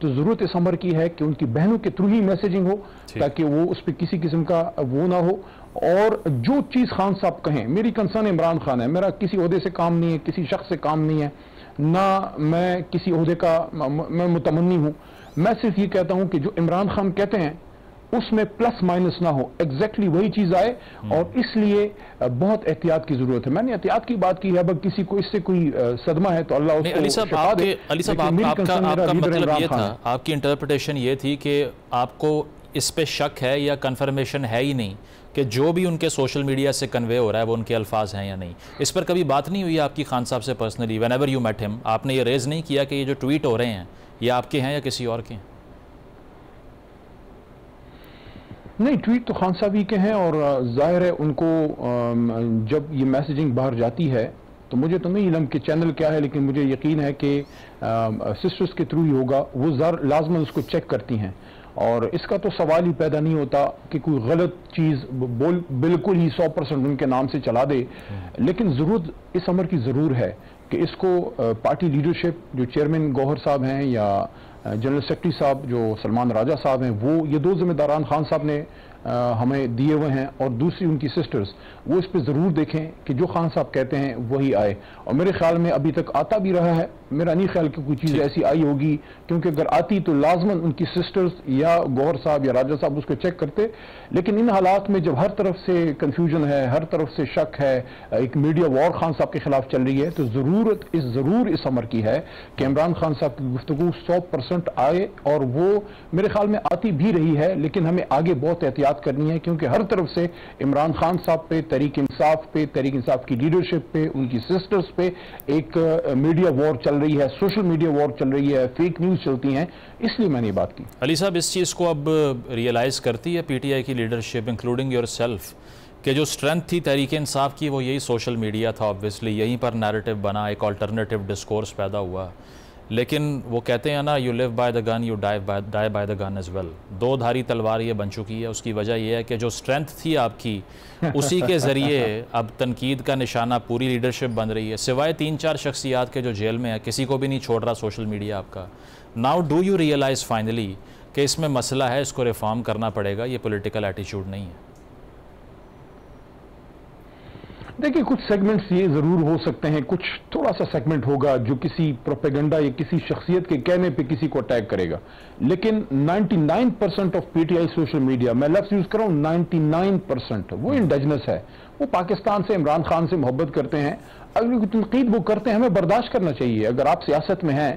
تو ضرورت اس امر کی ہے کہ ان کی بہنوں کے تھرو ہی میسیجنگ ہو تاکہ وہ اس پہ کسی قسم کا وہ نہ ہو. اور جو چیز خان صاحب کہیں, میری کنسرن عمران خان ہے, میرا کسی عہدے سے کام نہیں ہے, کسی شخص سے کام نہیں ہے, نہ میں کسی عہدے کا میں متمنی ہوں. میں صرف یہ کہتا ہوں کہ جو عمران خان کہتے ہیں اس میں پلس مائنس نہ ہو, ایگزیکٹلی وہی چیز آئے, اور اس لیے بہت احتیاط کی ضرورت ہے. میں نے احتیاط کی بات کی ہے, اگر کسی کو اس سے کوئی صدمہ ہے تو اللہ اس کو شفا دے. علی صاحب آپ کا مطلب یہ تھا, آپ کی انٹرپریٹیشن یہ تھی کہ آپ کو اس پہ شک ہے یا کنفرمیشن ہے ہی نہیں کہ جو بھی ان کے سوشل میڈیا سے کنوے ہو رہا ہے وہ ان کے الفاظ ہیں یا نہیں. اس پر کبھی بات نہیں ہوئی آپ کی خان صاحب سے personally, when ever you meet ہم, آپ نے یہ ریز نہیں کیا کہ یہ جو ٹویٹ ہو رہے ہیں یہ آپ کے ہیں یا کسی اور کے ہیں؟ نہیں, ٹویٹ تو خان صاحب ہی کے ہیں, اور ظاہر ہے ان کو جب یہ میسیجنگ باہر جاتی ہے تو مجھے تو نہیں علم کہ چینل کیا ہے, لیکن مجھے یقین ہے کہ سسٹرز کے تھرو ہی ہوگا, وہ لازماً اس کو چیک کرتی ہیں, اور اس کا تو سوال ہی پیدا نہیں ہوتا کہ کوئی غلط چیز بالکل ہی 100% ان کے نام سے چلا دے. لیکن ضرورت اس امر کی ضرور ہے کہ اس کو پارٹی لیڈرشپ, جو چیئرمین گوہر صاحب ہیں یا جنرل سیکرٹری صاحب جو سلمان راجہ صاحب ہیں, وہ یہ 2 ذمہ داران خان صاحب نے ہمیں دیے ہوئے ہیں, اور دوسری ان کی سسٹرز, وہ اس پہ ضرور دیکھیں کہ جو خان صاحب کہتے ہیں وہی آئے. اور میرے خیال میں ابھی تک آتا بھی رہا ہے, میرا نہیں خیال کہ کوئی چیز ایسی آئی ہوگی, کیونکہ اگر آتی تو لازماً ان کی سسٹرز یا گوہر صاحب یا راجہ صاحب اس کو چیک کرتے. لیکن ان حالات میں جب ہر طرف سے کنفیوژن ہے, ہر طرف سے شک ہے, ایک میڈیا وار خان صاحب کے خلاف چل رہی ہے, تو ضرور اس امر کی ہے کہ عمران خان صاحب کی گفتگو 100% آئے, اور وہ میرے خیال میں آتی بھی رہی ہے. لیکن ہمیں آگے بہت احتیاط کرنی ہے, کیونکہ ہر طرف سے عمران خان صاحب پہ, تحریک انصاف کی لیڈرشپ پہ, ان کی سسٹرز پہ ایک میڈیا وار چل رہی ہے, سوشل میڈیا وار چل رہی ہے, فیک نیوز چلتی ہیں, اس لیے میں نے یہ بات کی. علی صاحب, اس چیز کو اب ریئلائز کرتی ہے پی ٹی آئی کی لیڈرشپ انکلوڈنگ یور سیلف کہ جو اسٹرینتھ تھی تحریک انصاف کی وہ یہی سوشل میڈیا تھا, آبویسلی یہیں پر نیریٹو بنا, ایک آلٹرنیٹیو ڈسکورس پیدا ہوا, لیکن وہ کہتے ہیں نا, you live by the gun, you die by the gun as well. 2 دھاری تلوار یہ بن چکی ہے. اس کی وجہ یہ ہے کہ جو اسٹرینتھ تھی آپ کی اسی کے ذریعے اب تنقید کا نشانہ پوری لیڈرشپ بن رہی ہے, سوائے 3-4 شخصیات کے جو جیل میں ہیں, کسی کو بھی نہیں چھوڑ رہا سوشل میڈیا آپ کا. Now do you realise finally کہ اس میں مسئلہ ہے, اس کو ریفارم کرنا پڑے گا, یہ پولیٹیکل ایٹیچیوڈ نہیں ہے؟ دیکھیں, کچھ سیگمنٹس یہ ضرور ہو سکتے ہیں, کچھ تھوڑا سا سیگمنٹ ہوگا جو کسی پروپیگنڈا یا کسی شخصیت کے کہنے پہ کسی کو اٹیک کرے گا, لیکن 99% of P T I social media, میں لفظ یوز کر رہا ہوں 99%, وہ انڈیجنس ہے, وہ پاکستان سے, عمران خان سے محبت کرتے ہیں. اگر کوئی تنقید وہ کرتے ہیں, ہمیں برداشت کرنا چاہیے. اگر آپ سیاست میں ہیں,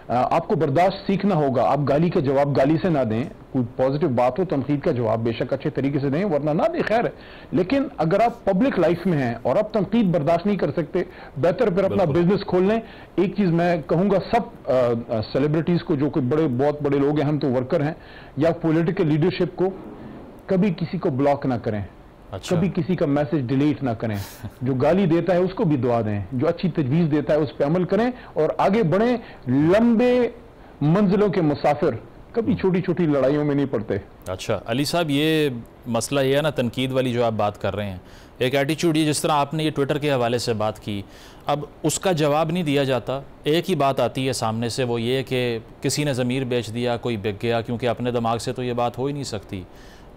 آپ کو برداشت سیکھنا ہوگا. آپ گالی کا جواب گالی سے نہ دیں, کوئی پازیٹیو بات ہو تنقید کا جواب بے شک اچھے طریقے سے دیں, ورنہ نہ دیں, خیر ہے. لیکن اگر آپ پبلک لائف میں ہیں اور آپ تنقید برداشت نہیں کر سکتے, بہتر پھر اپنا بزنس کھول لیں. ایک چیز میں کہوں گا سب سیلیبریٹیز کو, جو کہ بہت بڑے لوگ ہیں, ہم تو ورکر ہیں, یا پولیٹیکل لیڈرشپ کو, کبھی کسی کو بلاک نہ کریں, کبھی کسی کا میسج ڈیلیٹ نہ کریں. جو گالی دیتا ہے اس کو بھی دعا دیں, جو اچھی تجویز دیتا ہے اس پہ عمل کریں اور آگے بڑھیں. لمبے منزلوں کے مسافر کبھی چھوٹی چھوٹی لڑائیوں میں نہیں پڑتے. اچھا علی صاحب, یہ مسئلہ یہ ہے نا تنقید والی جو آپ بات کر رہے ہیں, ایک ایٹیچیوڈ یہ جس طرح آپ نے یہ ٹویٹر کے حوالے سے بات کی, اب اس کا جواب نہیں دیا جاتا. ایک ہی بات آتی ہے سامنے سے, وہ یہ کہ کسی نے ضمیر بیچ دیا, کوئی بک گیا, کیونکہ اپنے دماغ سے تو یہ بات ہو ہی نہیں سکتی.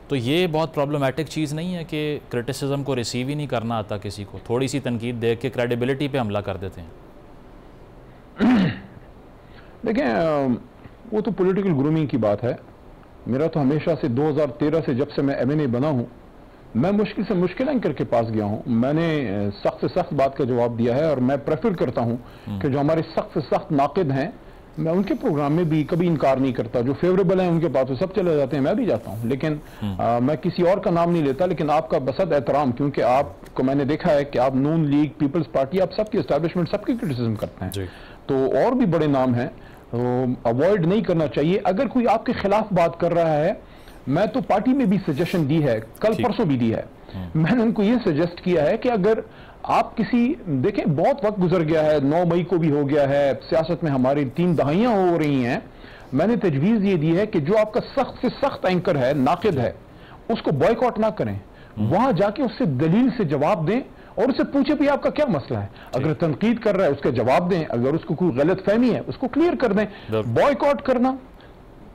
تو یہ بہت پرابلمٹک چیز نہیں ہے کہ کرٹیسزم کو ریسیو ہی نہیں کرنا آتا کسی کو, تھوڑی سی تنقید دیکھ کے کریڈیبلٹی پہ حملہ کر دیتے ہیں؟ دیکھیں, وہ تو پولیٹیکل گرومنگ کی بات ہے. میرا تو ہمیشہ سے 2013 سے جب سے میں ایم این اے بنا ہوں, میں مشکل سے مشکل اینکر کے پاس گیا ہوں. میں نے سخت سے سخت بات کا جواب دیا ہے, اور میں پریفر کرتا ہوں کہ جو ہمارے سخت سے سخت ناقد ہیں, میں ان کے پروگرام میں بھی کبھی انکار نہیں کرتا. جو فیوریبل ہیں ان کے پاس تو سب چلے جاتے ہیں, میں بھی جاتا ہوں. لیکن میں کسی اور کا نام نہیں لیتا, لیکن آپ کا بسد احترام, کیونکہ آپ کو میں نے دیکھا ہے کہ آپ نون لیگ, پیپلز پارٹی, آپ سب کی اسٹیبلشمنٹ, سب کی کرٹیسزم کرتے ہیں. تو اور بھی بڑے نام ہیں, اوائڈ نہیں کرنا چاہیے. اگر کوئی آپ کے خلاف بات کر رہا ہے, میں تو پارٹی میں بھی سجیشن دی ہے, کل پرسوں بھی دی ہے. میں نے ان کو یہ سجیسٹ کیا ہے کہ اگر آپ دیکھیں بہت وقت گزر گیا ہے, 9 مئی کو بھی ہو گیا ہے, سیاست میں ہماری 3 دہائیاں ہو رہی ہیں. میں نے تجویز یہ دی ہے کہ جو آپ کا سخت سے سخت اینکر ہے, ناقد ہے, اس کو بائیکاٹ نہ کریں, وہاں جا کے اس سے دلیل سے جواب دیں اور اسے پوچھیں بھی آپ کا کیا مسئلہ ہے. اگر تنقید کر رہا ہے اس کا جواب دیں, اگر اس کو کوئی غلط فہمی ہے اس کو کلیئر کر دیں. بائیکاٹ کرنا,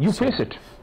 You face it.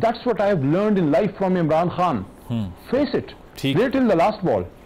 That's what I have learned in life from Imran Khan. Face it. Wait till the last ball.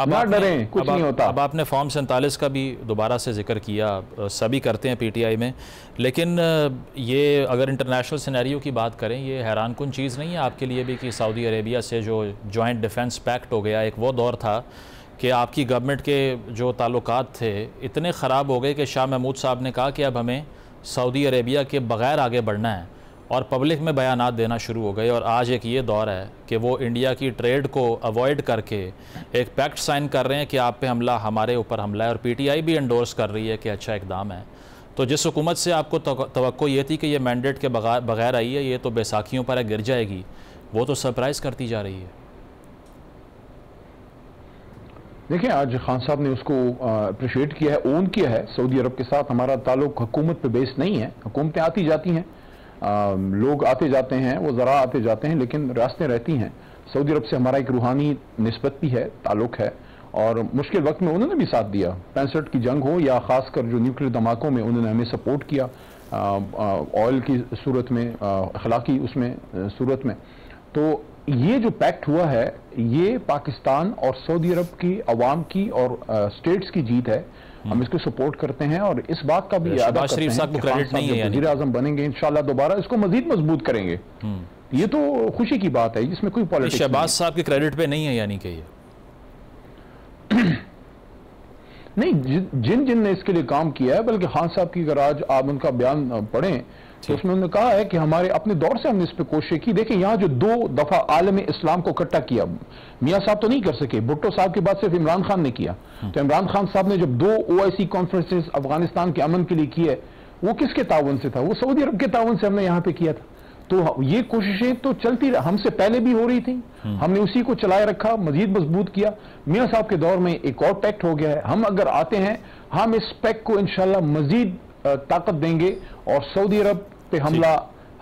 نہ ڈریں، کچھ نہیں ہوتا۔ اب آپ نے فارم 47 کا بھی دوبارہ سے ذکر کیا، سبھی کرتے ہیں پی ٹی آئی میں، لیکن یہ اگر انٹرنیشنل سینیریو کی بات کریں، یہ حیران کن چیز نہیں ہے آپ کے لیے بھی کہ سعودی عربیہ سے جو جوائنٹ ڈیفنس پیکٹ ہو گیا، ایک وہ دور تھا کہ آپ کی گورنمنٹ کے جو تعلقات تھے اتنے خراب ہو گئے کہ شاہ محمود صاحب نے کہا کہ اب ہمیں سعودی عربیہ کے بغیر آگے بڑھنا ہے، اور پبلک میں بیانات دینا شروع ہو گئے، اور آج ایک یہ دور ہے کہ وہ انڈیا کی ٹریڈ کو اوائڈ کر کے ایک پیکٹ سائن کر رہے ہیں کہ آپ پہ حملہ، ہمارے اوپر حملہ ہے، اور پی ٹی آئی بھی انڈورس کر رہی ہے کہ اچھا اقدام ہے۔ تو جس حکومت سے آپ کو توقع یہ تھی کہ یہ مینڈیٹ کے بغیر آئی ہے، یہ تو بیساکھیوں پر گر جائے گی، وہ تو سرپرائز کرتی جا رہی ہے۔ دیکھیں، آج خان صاحب نے اس کو اپریشیٹ کیا ہے، اون کیا ہے۔ سعودی عرب کے ساتھ ہمارا تعلق حکومت پہ بیس نہیں ہے، حکومتیں آتی جاتی ہیں، لوگ آتے جاتے ہیں، وہ ذرا آتے جاتے ہیں، لیکن ریاستیں رہتی ہیں۔ سعودی عرب سے ہمارا ایک روحانی نسبت بھی ہے، تعلق ہے، اور مشکل وقت میں انہوں نے بھی ساتھ دیا۔ 65 کی جنگ ہو یا خاص کر جو نیوکلیر دھماکوں میں انہوں نے ہمیں سپورٹ کیا، آئل کی صورت میں، اخلاقی اس میں صورت میں۔ تو یہ جو پیکٹ ہوا ہے، یہ پاکستان اور سعودی عرب کی عوام کی اور اسٹیٹس کی جیت ہے۔ ہم اس کو سپورٹ کرتے ہیں، اور اس بات کا بھی اعادہ کرتے ہیں کہ خان صاحب جب وزیر اعظم بنیں گے انشاءاللہ دوبارہ اس کو مزید مضبوط کریں گے۔ یہ تو خوشی کی بات ہے، جس میں کوئی پالیٹکس نہیں۔ شہباز صاحب کے کریڈٹ پہ نہیں ہے یعنی کہ یہ نہیں، جن نے اس کے لیے کام کیا ہے، بلکہ خان صاحب کی اگر آج آپ ان کا بیان پڑھیں تو اس میں انہوں نے کہا ہے کہ ہمارے اپنے دور سے ہم نے اس پہ کوشش کی۔ دیکھیں، یہاں جو 2 دفعہ عالم اسلام کو اکٹھا کیا، میاں صاحب تو نہیں کر سکے، بھٹو صاحب کے بعد صرف عمران خان نے کیا۔ تو عمران خان صاحب نے جب 2 OIC کانفرنسز افغانستان کے امن کے لیے کیے، وہ کس کے تعاون سے تھا؟ وہ سعودی عرب کے تعاون سے ہم نے یہاں پہ کیا تھا۔ تو یہ کوششیں تو چلتی ہم سے پہلے بھی ہو رہی تھیں، ہم نے اسی کو چلائے رکھا، مزید مضبوط کیا۔ میاں صاحب کے دور میں ایک اور پیکٹ ہو گیا ہے، ہم اگر آتے ہیں ہم اس پیکٹ کو انشاءاللہ مزید طاقت دیں گے، اور سعودی عرب پہ حملہ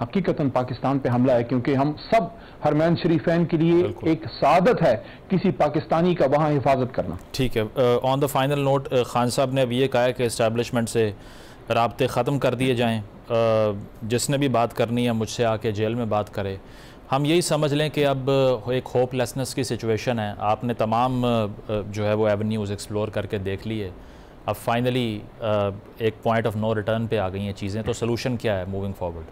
حقیقتاً پاکستان پہ حملہ ہے، کیونکہ ہم سب حرمین شریفین کے لیے ایک سعادت ہے کسی پاکستانی کا وہاں حفاظت کرنا۔ ٹھیک ہے، on the final note, Khan صاحب نے اب یہ کہا ہے کہ اسٹیبلشمنٹ سے رابطے ختم کر دیے جائیں، جس نے بھی بات کرنی ہے مجھ سے آ کے جیل میں بات کرے۔ ہم یہی سمجھ لیں کہ اب ایک ہوپ لیسنس کی سچویشن ہے، آپ نے تمام جو ہے وہ ایونیوز ایکسپلور کر کے دیکھ لیے، اب فائنلی ایک پوائنٹ آف نو ریٹرن پہ آ گئی ہیں چیزیں، تو سلوشن کیا ہے موونگ فارورڈ؟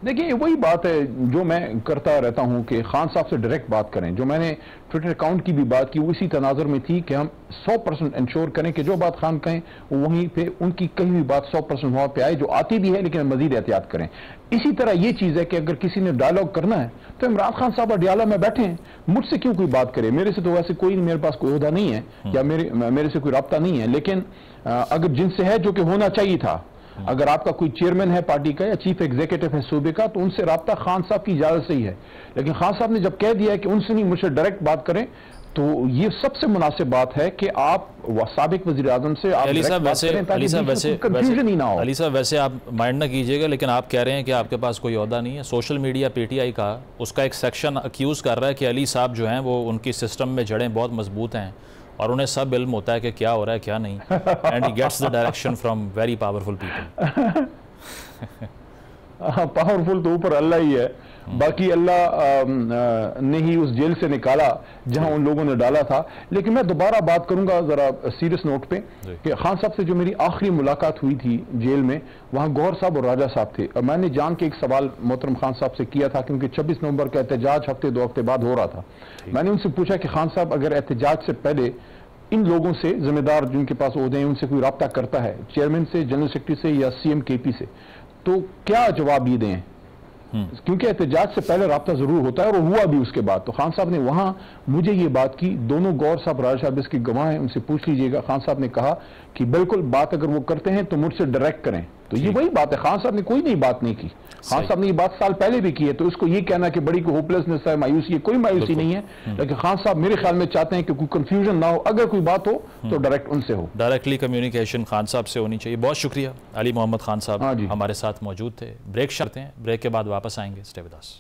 دیکھیں، وہی بات ہے جو میں کرتا رہتا ہوں کہ خان صاحب سے ڈائریکٹ بات کریں۔ جو میں نے ٹویٹر اکاؤنٹ کی بھی بات کی، وہ اسی تناظر میں تھی کہ ہم 100% انشور کریں کہ جو بات خان کہیں وہیں پہ ان کی کہیں بھی بات 100% وہاں پہ آئے، جو آتی بھی ہے، لیکن مزید احتیاط کریں۔ اسی طرح یہ چیز ہے کہ اگر کسی نے ڈائلاگ کرنا ہے تو عمران خان صاحب اڈیالہ میں بیٹھے ہیں، مجھ سے کیوں کوئی بات کرے؟ میرے سے تو ویسے کوئی نہیں، میرے پاس کوئی عہدہ نہیں ہے یا میرے سے کوئی رابطہ نہیں ہے، لیکن اگر جن سے ہے جو کہ ہونا چاہیے تھا، اگر آپ کا کوئی چیئرمین ہے پارٹی کا یا چیف ایگزیکٹو ہے صوبے کا، تو ان سے رابطہ خان صاحب کی اجازت سے ہی ہے۔ لیکن خان صاحب نے جب کہہ دیا ہے کہ ان سے نہیں، مجھ سے ڈائریکٹ بات کریں، تو یہ سب سے مناسب بات ہے کہ آپ سابق وزیر اعظم سے آپ ڈائریکٹ بات کریں تاکہ کنفیوژن ہی نہ ہو۔ علی صاحب، ویسے آپ مائنڈ نہ کیجئے گا، لیکن آپ کہہ رہے ہیں کہ آپ کے پاس کوئی عہدہ نہیں ہے۔ Social media P T I کا اس کا ایک سیکشن اکیوز کر رہا ہے کہ علی صاحب جو ہیں وہ ان کی سسٹم میں جڑیں بہت مضبوط ہیں، اور انہیں سب علم ہوتا ہے کہ کیا ہو رہا ہے کیا نہیں، and he gets the direction from very powerful people. Powerful تو اوپر اللہ ہی ہے، باقی اللہ نے ہی اس جیل سے نکالا جہاں ان لوگوں نے ڈالا تھا۔ لیکن میں دوبارہ بات کروں گا ذرا سیریس نوٹ پہ کہ خان صاحب سے جو میری آخری ملاقات ہوئی تھی جیل میں، وہاں گوہر صاحب اور راجہ صاحب تھے، اور میں نے جان کے ایک سوال محترم خان صاحب سے کیا تھا، کیونکہ 26 نومبر کا احتجاج 2 ہفتے بعد ہو رہا تھا۔ میں نے ان سے پوچھا کہ خان صاحب اگر احتجاج سے پہلے ان لوگوں سے، ذمہ دار جن کے پاس عہدے ہیں، ان سے کوئی رابطہ کرتا ہے، چیئرمین سے، جنرل سیکرٹری سے یا CM KP سے، تو کیا جواب یہ دیں؟ کیونکہ احتجاج سے پہلے رابطہ ضرور ہوتا ہے، اور ہوا بھی اس کے بعد۔ تو خان صاحب نے وہاں مجھے یہ بات کی، دونوں گور صاحب، راجہ صاحب اس کی گواہ ہیں، ان سے پوچھ لیجئے گا۔ خان صاحب نے کہا کہ بالکل بات اگر وہ کرتے ہیں تو مجھ سے ڈائریکٹ کریں۔ تو یہ وہی بات ہے، خان صاحب نے کوئی نئی بات نہیں کی۔ خان صاحب نے یہ بات سال پہلے بھی کی ہے، تو اس کو یہ کہنا کہ بڑی کوئی ہوپلیسنس ہے، مایوسی ہے، کوئی مایوسی نہیں ہے۔ لیکن خان صاحب میرے خیال میں چاہتے ہیں کہ کوئی کنفیوژن نہ ہو، اگر کوئی بات ہو تو ڈائریکٹ ان سے ہو، ڈائریکٹلی کمیونیکیشن خان صاحب سے ہونی چاہیے۔ بہت شکریہ علی محمد خان صاحب ہمارے ساتھ موجود تھے۔ بریک شرتے ہیں، بریک کے بعد واپس آئیں گے، stay with us.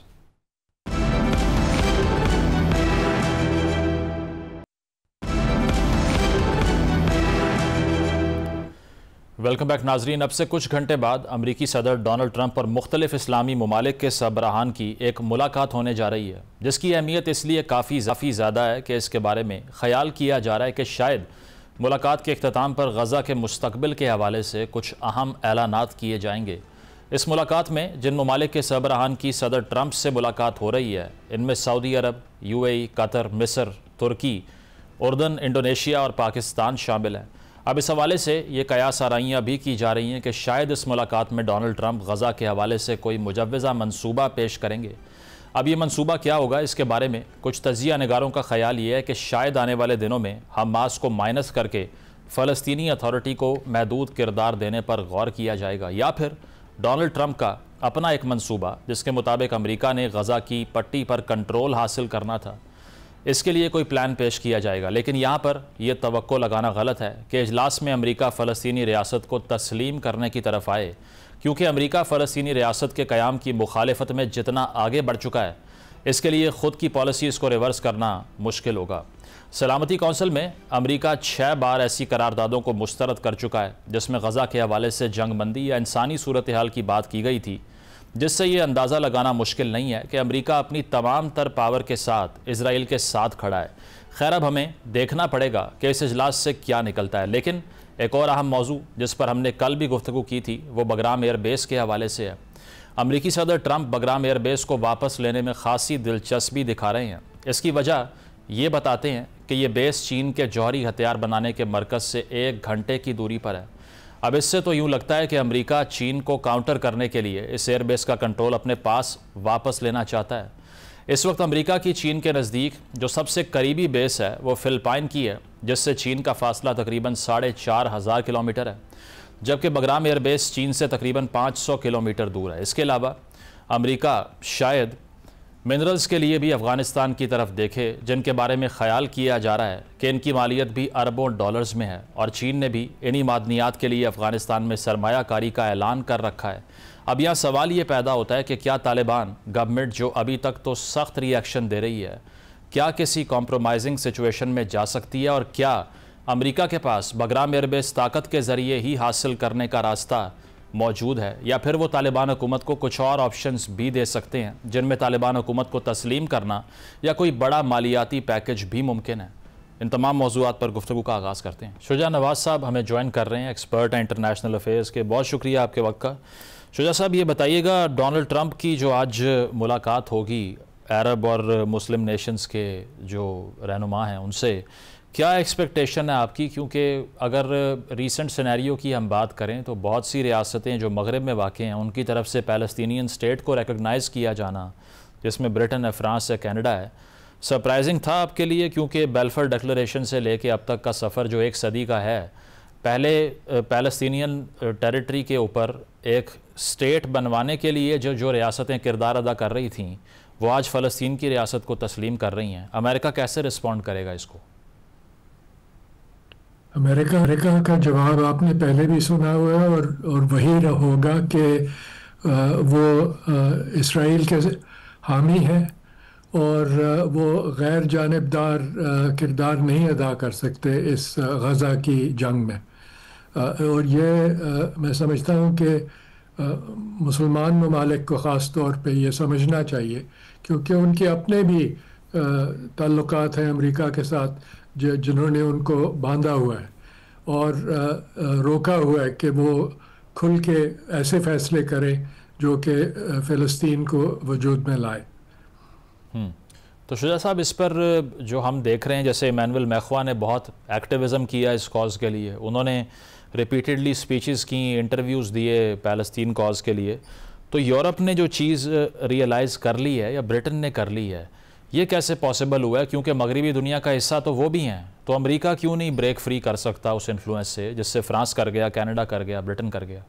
Welcome back ناظرین. اب سے کچھ گھنٹے بعد امریکی صدر ڈونلڈ ٹرمپ اور مختلف اسلامی ممالک کے سربراہان کی ایک ملاقات ہونے جا رہی ہے، جس کی اہمیت اس لیے کافی زیادہ ہے کہ اس کے بارے میں خیال کیا جا رہا ہے کہ شاید ملاقات کے اختتام پر غزہ کے مستقبل کے حوالے سے کچھ اہم اعلانات کیے جائیں گے. اس ملاقات میں جن ممالک کے سربراہان کی صدر ٹرمپ سے ملاقات ہو رہی ہے، ان میں سعودی عرب، UAE، قطر، مصر، ترکی، اردن، انڈونیشیا اور پاکستان شامل ہیں. اب اس حوالے سے یہ قیاس آرائیاں بھی کی جا رہی ہیں کہ شاید اس ملاقات میں ڈونلڈ ٹرمپ غزہ کے حوالے سے کوئی مجوزہ منصوبہ پیش کریں گے. اب یہ منصوبہ کیا ہوگا، اس کے بارے میں کچھ تجزیہ نگاروں کا خیال یہ ہے کہ شاید آنے والے دنوں میں حماس کو مائنس کر کے فلسطینی اتھارٹی کو محدود کردار دینے پر غور کیا جائے گا، یا پھر ڈونلڈ ٹرمپ کا اپنا ایک منصوبہ جس کے مطابق امریکہ نے غزہ کی پٹی پر کنٹرول حاصل کرنا تھا، اس کے لیے کوئی پلان پیش کیا جائے گا. لیکن یہاں پر یہ توقع لگانا غلط ہے کہ اجلاس میں امریکہ فلسطینی ریاست کو تسلیم کرنے کی طرف آئے، کیونکہ امریکہ فلسطینی ریاست کے قیام کی مخالفت میں جتنا آگے بڑھ چکا ہے، اس کے لیے خود کی پالیسیز کو ریورس کرنا مشکل ہوگا. سلامتی کونسل میں امریکہ 6 بار ایسی قراردادوں کو مسترد کر چکا ہے جس میں غزہ کے حوالے سے جنگ بندی یا انسانی صورتحال کی بات کی گئی تھی، جس سے یہ اندازہ لگانا مشکل نہیں ہے کہ امریکہ اپنی تمام تر پاور کے ساتھ اسرائیل کے ساتھ کھڑا ہے. خیر، اب ہمیں دیکھنا پڑے گا کہ اس اجلاس سے کیا نکلتا ہے. لیکن ایک اور اہم موضوع جس پر ہم نے کل بھی گفتگو کی تھی وہ بگرام ایئر بیس کے حوالے سے ہے. امریکی صدر ٹرمپ بگرام ایئر بیس کو واپس لینے میں خاصی دلچسپی دکھا رہے ہیں. اس کی وجہ یہ بتاتے ہیں کہ یہ بیس چین کے جوہری ہتھیار بنانے کے مرکز سے 1 گھنٹے کی دوری پر ہے. اب اس سے تو یوں لگتا ہے کہ امریکہ چین کو کاؤنٹر کرنے کے لیے اس ایئر بیس کا کنٹرول اپنے پاس واپس لینا چاہتا ہے. اس وقت امریکہ کی چین کے نزدیک جو سب سے قریبی بیس ہے وہ فلپائن کی ہے، جس سے چین کا فاصلہ تقریباً 4,500 کلومیٹر ہے، جبکہ بگرام ایئر بیس چین سے تقریباً 500 کلومیٹر دور ہے. اس کے علاوہ امریکہ شاید منرلز کے لیے بھی افغانستان کی طرف دیکھے، جن کے بارے میں خیال کیا جا رہا ہے کہ ان کی مالیت بھی اربوں ڈالرز میں ہے، اور چین نے بھی انہی معدنیات کے لیے افغانستان میں سرمایہ کاری کا اعلان کر رکھا ہے. اب یہاں سوال یہ پیدا ہوتا ہے کہ کیا طالبان گورنمنٹ، جو ابھی تک تو سخت ری ایکشن دے رہی ہے، کیا کسی کمپرومائزنگ سچویشن میں جا سکتی ہے، اور کیا امریکہ کے پاس بگرام ایئر بیس طاقت کے ذریعے ہی حاصل کرنے کا راستہ موجود ہے، یا پھر وہ طالبان حکومت کو کچھ اور آپشنز بھی دے سکتے ہیں جن میں طالبان حکومت کو تسلیم کرنا یا کوئی بڑا مالیاتی پیکج بھی ممکن ہے. ان تمام موضوعات پر گفتگو کا آغاز کرتے ہیں. شجاع نواز صاحب ہمیں جوائن کر رہے ہیں، ایکسپرٹ ہیں انٹرنیشنل افیئرز کے. بہت شکریہ آپ کے وقت کا. شجاع صاحب، یہ بتائیے گا، ڈونلڈ ٹرمپ کی جو آج ملاقات ہوگی عرب اور مسلم نیشنز کے جو رہنما ہیں ان سے، کیا ایکسپیکٹیشن ہے آپ کی؟ کیونکہ اگر ریسنٹ سینیریو کی ہم بات کریں تو بہت سی ریاستیں جو مغرب میں واقع ہیں ان کی طرف سے پیلسٹینین سٹیٹ کو ریکگنائز کیا جانا، جس میں برٹن ہے، فرانس ہے، کینیڈا ہے، سرپرائزنگ تھا آپ کے لیے؟ کیونکہ بیلفر ڈکلریشن سے لے کے اب تک کا سفر جو 1 صدی کا ہے، پہلے پیلسٹینین ٹیریٹری کے اوپر ایک سٹیٹ بنوانے کے لیے جو ریاستیں کردار ادا کر رہی تھیں وہ آج فلسطین کی ریاست کو تسلیم کر رہی ہیں. امریکہ کیسے رسپونڈ کرے گا اس کو؟ امریکہ کا جواب آپ نے پہلے بھی سنا ہوا ہے، اور وہی ہوگا کہ وہ اسرائیل کے حامی ہے اور وہ غیر جانبدار کردار نہیں ادا کر سکتے اس غزہ کی جنگ میں. اور یہ میں سمجھتا ہوں کہ مسلمان ممالک کو خاص طور پہ یہ سمجھنا چاہیے، کیونکہ ان کے اپنے بھی تعلقات ہیں امریکہ کے ساتھ جنہوں نے ان کو باندھا ہوا ہے اور روکا ہوا ہے کہ وہ کھل کے ایسے فیصلے کریں جو کہ فلسطین کو وجود میں لائے. تو شجاع صاحب، اس پر جو ہم دیکھ رہے ہیں، جیسے ایمینول میخواہ نے بہت ایکٹیوزم کیا اس کاز کے لیے، انہوں نے ریپیٹڈلی سپیچز کی، انٹرویوز دیے پیلسطین کاز کے لیے، تو یورپ نے جو چیز ریئلائز کر لی ہے یا برٹن نے کر لی ہے، یہ کیسے پاسبل ہوا ہے؟ کیونکہ مغربی دنیا کا حصہ تو وہ بھی ہیں، تو امریکہ کیوں نہیں بریک فری کر سکتا اس انفلوئنس سے، جس سے فرانس کر گیا، کینیڈا کر گیا، برٹن کر گیا؟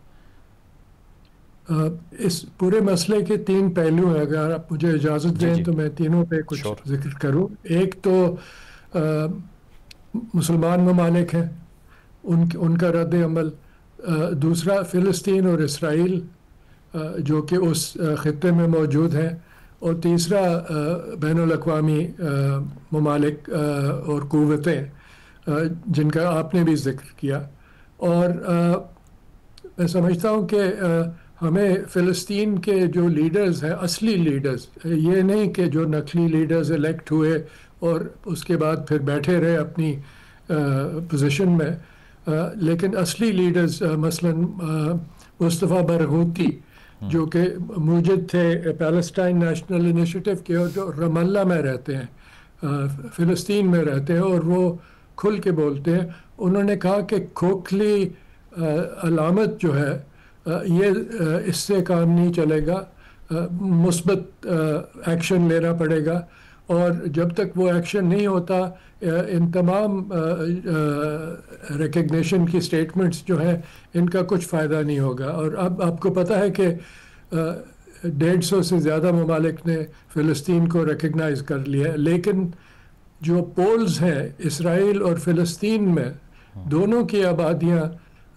اس پورے مسئلے کے 3 پہلو ہیں. اگر آپ مجھے اجازت دیں تو میں تینوں پہ کچھ ذکر کروں. ایک تو مسلمان ممالک ہیں، ان کا رد عمل. دوسرا فلسطین اور اسرائیل جو کہ اس خطے میں موجود ہیں. اور تیسرا بین الاقوامی ممالک اور قوتیں جن کا آپ نے بھی ذکر کیا. اور میں سمجھتا ہوں کہ ہمیں فلسطین کے جو لیڈرز ہیں، اصلی لیڈرز، یہ نہیں کہ جو نقلی لیڈرز الیکٹ ہوئے اور اس کے بعد پھر بیٹھے رہے اپنی پوزیشن میں، لیکن اصلی لیڈرز مثلا مصطفیٰ برغوثی جو کہ موجد تھے پیلسٹائن نیشنل انیشیٹو کے، اور جو رام اللہ میں رہتے ہیں، فلسطین میں رہتے ہیں، اور وہ کھل کے بولتے ہیں. انہوں نے کہا کہ کھوکھلی علامت جو ہے یہ اس سے کام نہیں چلے گا، مثبت ایکشن لینا پڑے گا، اور جب تک وہ ایکشن نہیں ہوتا ان تمام ریکگنیشن کی سٹیٹمنٹس جو ہیں ان کا کچھ فائدہ نہیں ہوگا. اور اب آپ کو پتہ ہے کہ 150 سے زیادہ ممالک نے فلسطین کو ریکگنائز کر لیا ہے، لیکن جو پولز ہیں اسرائیل اور فلسطین میں، دونوں کی آبادیاں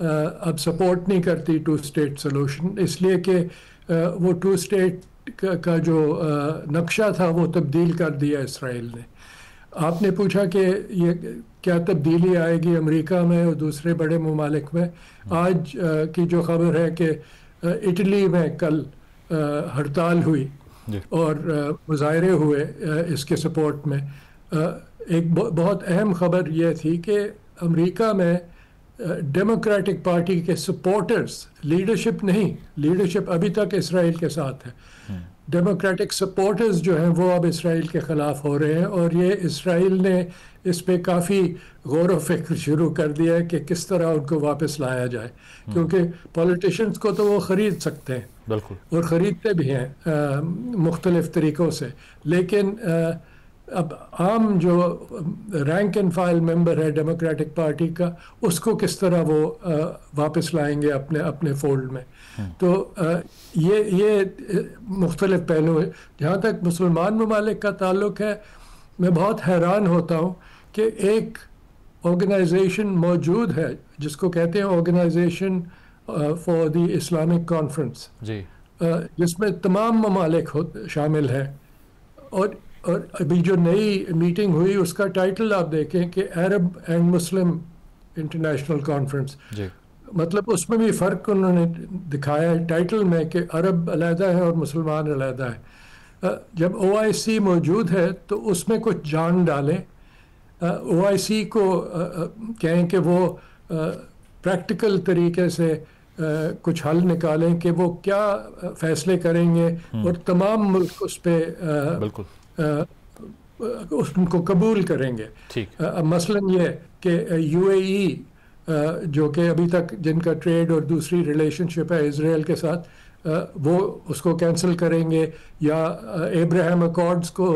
اب سپورٹ نہیں کرتی 2 اسٹیٹ سولوشن، اس لیے کہ وہ 2 اسٹیٹ کا جو نقشہ تھا وہ تبدیل کر دیا اسرائیل نے. آپ نے پوچھا کہ یہ کیا تبدیلی آئے گی امریکہ میں اور دوسرے بڑے ممالک میں. آج کی جو خبر ہے کہ اٹلی میں کل ہڑتال ہوئی اور مظاہرے ہوئے اس کے سپورٹ میں. ایک بہت اہم خبر یہ تھی کہ امریکہ میں ڈیموکریٹک پارٹی کے سپورٹرز، لیڈرشپ نہیں، لیڈرشپ ابھی تک اسرائیل کے ساتھ ہے، ڈیموکریٹک سپورٹرز جو ہیں وہ اب اسرائیل کے خلاف ہو رہے ہیں، اور یہ اسرائیل نے اس پہ کافی غور و فکر شروع کر دیا ہے کہ کس طرح ان کو واپس لایا جائے، کیونکہ پولیٹیشینز کو تو وہ خرید سکتے ہیں، بالکل، اور خریدتے بھی ہیں مختلف طریقوں سے، لیکن اب عام جو رینک اینڈ فائل ممبر ہے ڈیموکریٹک پارٹی کا، اس کو کس طرح وہ واپس لائیں گے اپنے فولڈ میں. تو یہ مختلف پہلو ہے. جہاں تک مسلمان ممالک کا تعلق ہے، میں بہت حیران ہوتا ہوں کہ ایک آرگنائزیشن موجود ہے جس کو کہتے ہیں organisation for the Islamic conference, جس میں تمام ممالک شامل ہیں، اور ابھی جو نئی میٹنگ ہوئی اس کا ٹائٹل آپ دیکھیں کہ عرب اینڈ مسلم انٹرنیشنل کانفرنس، مطلب اس میں بھی فرق انہوں نے دکھایا ہے ٹائٹل میں کہ عرب علیحدہ ہے اور مسلمان علیحدہ ہے. جب OIC موجود ہے تو اس میں کچھ جان ڈالیں، OIC کو کہیں کہ وہ پریکٹیکل طریقے سے کچھ حل نکالیں کہ وہ کیا فیصلے کریں گے، اور تمام ملک اس پہ ان کو قبول کریں گے. مثلا یہ کہ UAE جو کہ ابھی تک جن کا ٹریڈ اور دوسری ریلیشن شپ ہے اسرائیل کے ساتھ، وہ اس کو کینسل کریں گے، یا ایبراہم اکارڈز کو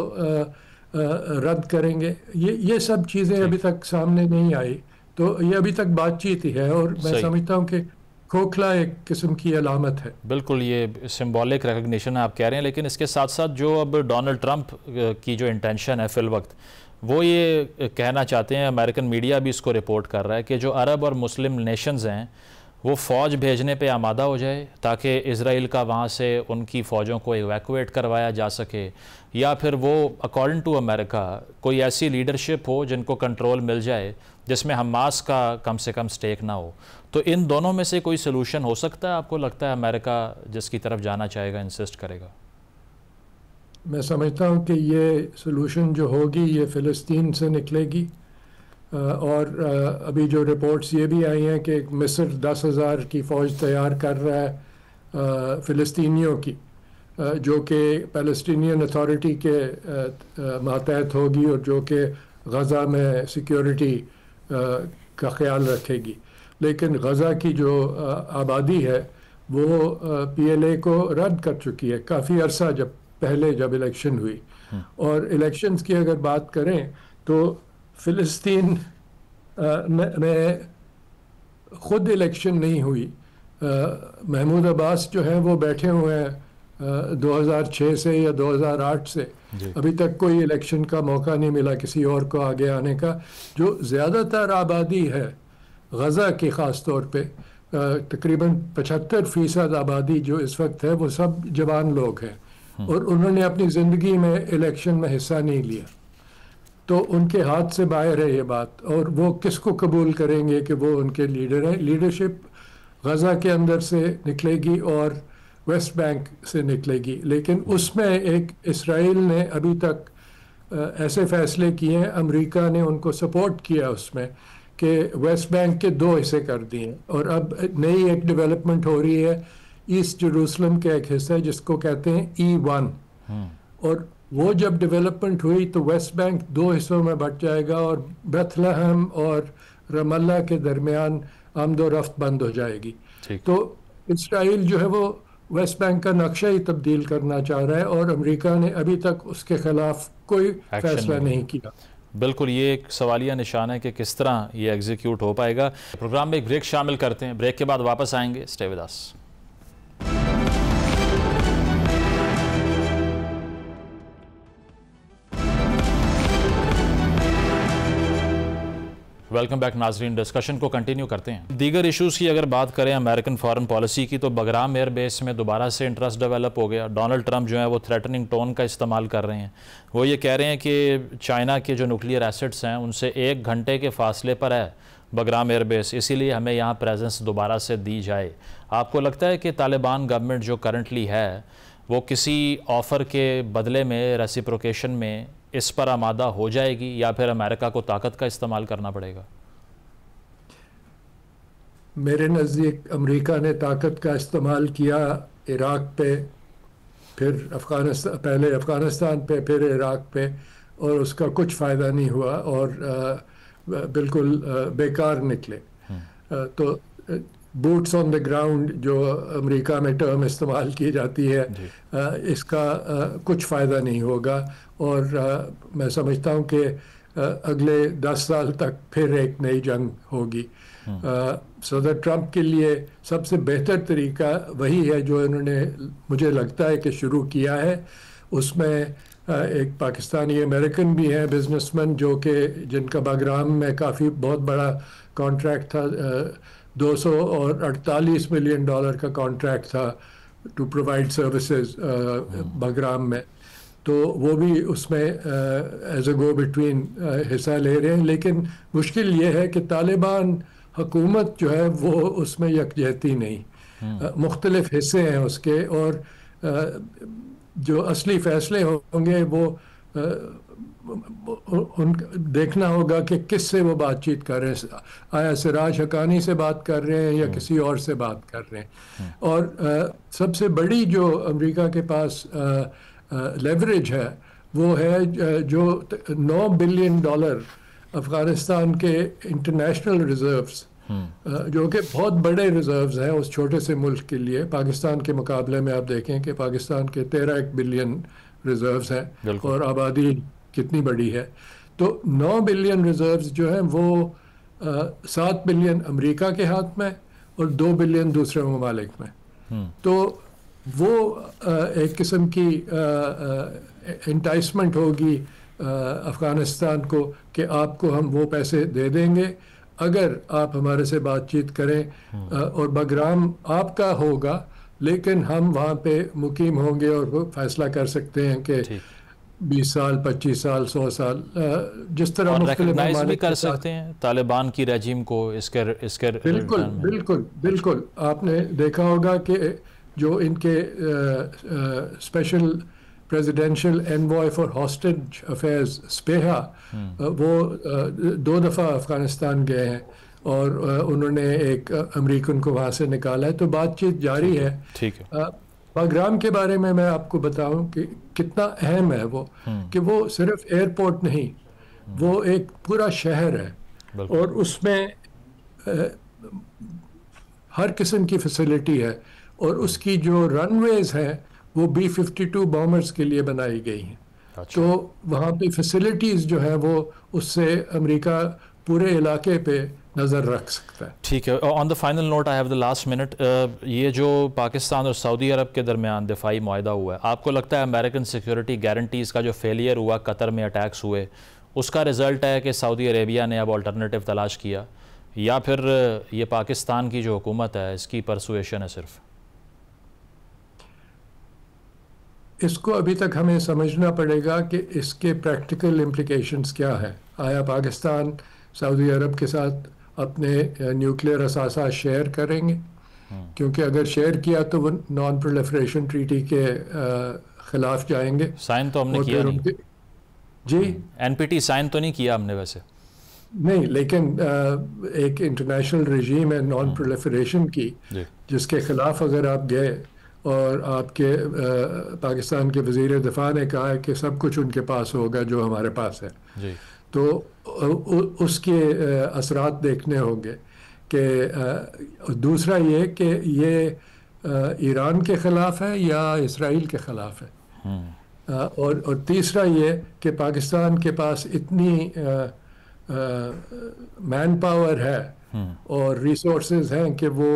رد کریں گے. یہ سب چیزیں ابھی تک سامنے نہیں آئی، تو یہ ابھی تک بات چیت ہی ہے، اور میں سمجھتا ہوں کہ کھوکھلا ایک قسم کی علامت ہے. بالکل، یہ سمبولک ریکگنیشن آپ کہہ رہے ہیں، لیکن اس کے ساتھ ساتھ جو اب ڈونلڈ ٹرمپ کی جو انٹینشن ہے فی الوقت، وہ یہ کہنا چاہتے ہیں، امریکن میڈیا بھی اس کو رپورٹ کر رہا ہے کہ جو عرب اور مسلم نیشنز ہیں وہ فوج بھیجنے پہ آمادہ ہو جائے تاکہ اسرائیل کا وہاں سے ان کی فوجوں کو ایویکویٹ کروایا جا سکے، یا پھر وہ اکارڈنگ ٹو امریکہ کوئی ایسی لیڈرشپ ہو جن کو کنٹرول مل جائے جس میں حماس کا کم سے کم سٹیک نہ ہو. تو ان دونوں میں سے کوئی سلوشن ہو سکتا ہے؟ آپ کو لگتا ہے امریکہ جس کی طرف جانا چاہے گا، انسسٹ کرے گا؟ میں سمجھتا ہوں کہ یہ سلوشن جو ہوگی یہ فلسطین سے نکلے گی، اور ابھی جو رپورٹس یہ بھی آئی ہیں کہ مصر 10,000 کی فوج تیار کر رہا ہے فلسطینیوں کی، جو کہ پیلسٹینین اتھارٹی کے ماتحت ہوگی، اور جو کہ غزہ میں سیکیورٹی کا خیال رکھے گی. لیکن غزہ کی جو آبادی ہے وہ PLA کو رد کر چکی ہے کافی عرصہ جب الیکشن ہوئی. اور الیکشنز کی اگر بات کریں تو فلسطین میں خود الیکشن نہیں ہوئی. محمود عباس جو ہیں وہ بیٹھے ہوئے ہیں 2006 سے یا 2008 سے، ابھی تک کوئی الیکشن کا موقع نہیں ملا کسی اور کو آگے آنے کا. جو زیادہ تر آبادی ہے غزہ کی خاص طور پہ، تقریباً 75% آبادی جو اس وقت ہے وہ سب جوان لوگ ہیں، اور انہوں نے اپنی زندگی میں الیکشن میں حصہ نہیں لیا. تو ان کے ہاتھ سے باہر ہے یہ بات، اور وہ کس کو قبول کریں گے کہ وہ ان کے لیڈر ہیں؟ لیڈرشپ غزہ کے اندر سے نکلے گی اور ویسٹ بینک سے نکلے گی، لیکن اس میں ایک اسرائیل نے ابھی تک ایسے فیصلے کیے ہیں، امریکہ نے ان کو سپورٹ کیا اس میں، کہ ویسٹ بینک کے 2 حصے کر دیے، اور اب نئی ایک ڈیولپمنٹ ہو رہی ہے ایسٹ جروسلم کا ایک حصہ جس کو کہتے ہیں E1، اور وہ جب ڈیولپمنٹ ہوئی تو ویسٹ بینک 2 حصوں میں بٹ جائے گا اور بیتھ لحم اور رام اللہ کے درمیان آمد و رفت بند ہو جائے گی۔ تو اسرائیل جو ہے وہ ویسٹ بینک کا نقشہ ہی تبدیل کرنا چاہ رہا ہے، اور امریکہ نے ابھی تک اس کے خلاف کوئی فیصلہ نہیں کیا۔ بالکل، یہ ایک سوالیہ نشان ہے کہ کس طرح یہ ایگزیکیوٹ ہو پائے گا۔ پروگرام میں ایک بریک شامل کرتے ہیں، بریک کے بعد واپس آئیں گے، stay with us. Welcome back ناظرین، ڈسکشن کو کنٹینیو کرتے ہیں۔ دیگر ایشوز کی اگر بات کریں امریکن فارن پالیسی کی، تو بگرام ایئر بیس میں دوبارہ سے انٹرسٹ ڈیولپ ہو گیا۔ ڈونلڈ ٹرمپ جو ہیں وہ تھریٹننگ ٹون کا استعمال کر رہے ہیں، وہ یہ کہہ رہے ہیں کہ چائنا کے جو نیوکلیئر ایسٹس ہیں ان سے 1 گھنٹے کے فاصلے پر ہے بگرام ایئر بیس، اسی لیے ہمیں یہاں پریزنس دوبارہ سے دی جائے۔ آپ کو لگتا ہے کہ طالبان گورنمنٹ جو کرنٹلی ہے وہ کسی آفر کے بدلے میں، ریسیپروکیشن میں اس پر آمادہ ہو جائے گی، یا پھر امریکہ کو طاقت کا استعمال کرنا پڑے گا؟ میرے نزدیک امریکہ نے طاقت کا استعمال کیا عراق پہ، پھر افغانستان، پہلے افغانستان پہ، پھر عراق پہ، اور اس کا کچھ فائدہ نہیں ہوا اور بالکل بیکار نکلے۔ تو بوٹس آن دا گراؤنڈ جو امریکہ میں ٹرم استعمال کی جاتی ہے، اس کا کچھ فائدہ نہیں ہوگا، اور میں سمجھتا ہوں کہ اگلے 10 سال تک پھر ایک نئی جنگ ہوگی۔ صدر ٹرمپ کے لیے سب سے بہتر طریقہ وہی ہے جو انہوں نے مجھے لگتا ہے کہ شروع کیا ہے۔ اس میں ایک پاکستانی امریکن بھی ہیں بزنس مین، جو کہ جن کا باگرام میں کافی بہت بڑا کانٹریکٹ تھا، $248 ملین کا کانٹریکٹ تھا ٹو پرووائڈ سروسز باگرام میں، تو وہ بھی اس میں ایز اے گو بٹوین حصہ لے رہے ہیں۔ لیکن مشکل یہ ہے کہ طالبان حکومت جو ہے وہ اس میں یکجہتی نہیں، مختلف حصے ہیں اس کے، اور جو اصلی فیصلے ہوں گے وہ دیکھنا ہوگا کہ کس سے وہ بات چیت کر رہے ہیں، آیا سراج حقانی سے بات کر رہے ہیں یا کسی اور سے بات کر رہے ہیں۔ اور سب سے بڑی جو امریکہ کے پاس لیوریج ہے وہ ہے جو $9 بلین افغانستان کے انٹرنیشنل ریزروز، جو کہ بہت بڑے ریزروز ہیں اس چھوٹے سے ملک کے لیے۔ پاکستان کے مقابلے میں آپ دیکھیں کہ پاکستان کے 13 بلین ریزروز ہیں، اور آبادی کتنی بڑی ہے۔ تو 9 بلین ریزروز جو ہیں وہ 7 بلین امریکہ کے ہاتھ میں اور 2 بلین دوسرے ممالک میں۔ تو وہ ایک قسم کی انٹائسمنٹ ہوگی افغانستان کو کہ آپ کو ہم وہ پیسے دے دیں گے اگر آپ ہمارے سے بات چیت کریں، اور باگرام آپ کا ہوگا، لیکن ہم وہاں پہ مقیم ہوں گے اور وہ فیصلہ کر سکتے ہیں کہ 20 سال 25 سال 100 سال جس طرح ریکگنائز بھی کر سکتے ہیں طالبان کی رجیم کو اس کے بالکل بالکل بالکل۔ آپ نے دیکھا ہوگا کہ جو ان کے special presidential envoy for hostage affairs اسپیہا، وہ 2 دفعہ افغانستان گئے ہیں، اور انہوں نے ایک امریکن کو وہاں سے نکالا ہے، تو بات چیت جاری ہے۔ باگرام کے بارے میں آپ کو بتاؤں کہ کتنا اہم ہے وہ، کہ وہ صرف ایئرپورٹ نہیں، وہ ایک پورا شہر ہے، اور اس میں ہر قسم کی فیسلٹی ہے، اور اس کی جو رن ویز ہیں وہ B-52 بامرز کے لیے بنائی گئی ہیں۔ تو وہاں پہ فیسلٹیز جو ہیں وہ اس سے امریکہ پورے علاقے پہ نظر رکھ سکتا ہے۔ ٹھیک ہے، on the final note I have the last minute, یہ جو پاکستان اور سعودی عرب کے درمیان دفاعی معاہدہ ہوا ہے، آپ کو لگتا ہے امریکن سیکیورٹی گارنٹیز کا جو فیلئر ہوا قطر میں اٹیکس ہوئے، اس کا رزلٹ ہے کہ سعودی عربیہ نے اب آلٹرنیٹیو تلاش کیا، یا پھر یہ پاکستان کی جو حکومت ہے اس کی پرسویشن ہے صرف؟ اس کو ابھی تک ہمیں سمجھنا پڑے گا کہ اس کے پریکٹیکل امپلیکیشنز کیا ہیں۔ آیا پاکستان سعودی عرب کے ساتھ اپنے نیوکلیئر اثاثات شیئر کریں گے؟ کیونکہ اگر شیئر کیا تو وہ نان پرولیفریشن ٹریٹی کے خلاف جائیں گے. سائن تو ہم نے کیا نہیں. جی این پی ٹی سائن تو نہیں کیا ہم نے ویسے. نہیں، لیکن ایک انٹرنیشنل رژیم ہے نان پرولیفریشن کی، جس کے خلاف اگر آپ گئے اور آپ کے پاکستان کے وزیر دفاع نے کہا ہے کہ سب کچھ ان کے پاس ہوگا جو ہمارے پاس ہے، تو اس کے اثرات دیکھنے ہوں گے. کہ دوسرا یہ کہ یہ ایران کے خلاف ہے یا اسرائیل کے خلاف ہے، اور تیسرا یہ کہ پاکستان کے پاس اتنی مین پاور ہے اور ریسورسز ہیں کہ وہ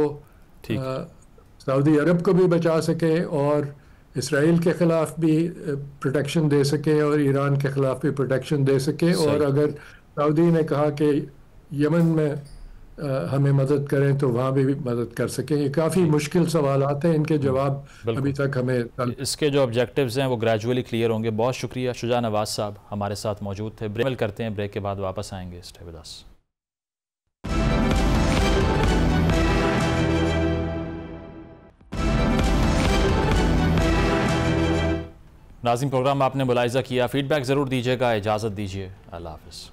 سعودی عرب کو بھی بچا سکے اور اسرائیل کے خلاف بھی پروٹیکشن دے سکے اور ایران کے خلاف بھی پروٹیکشن دے سکے. اور اگر سعودی نے کہا کہ یمن میں ہمیں مدد کریں تو وہاں بھی مدد کر سکیں. یہ کافی مشکل سوالات ہیں، ان کے جواب ابھی تک ہمیں اس کے جو آبجیکٹیوز ہیں وہ گریجولی کلیئر ہوں گے. بہت شکریہ شجاع نواز صاحب ہمارے ساتھ موجود تھے. بریک کرتے ہیں، بریک کے بعد واپس آئیں گے. Stay with us. ناظرین، پروگرام آپ نے ملاحظہ کیا، فیڈ بیک ضرور دیجیے گا. اجازت دیجیے، اللہ حافظ.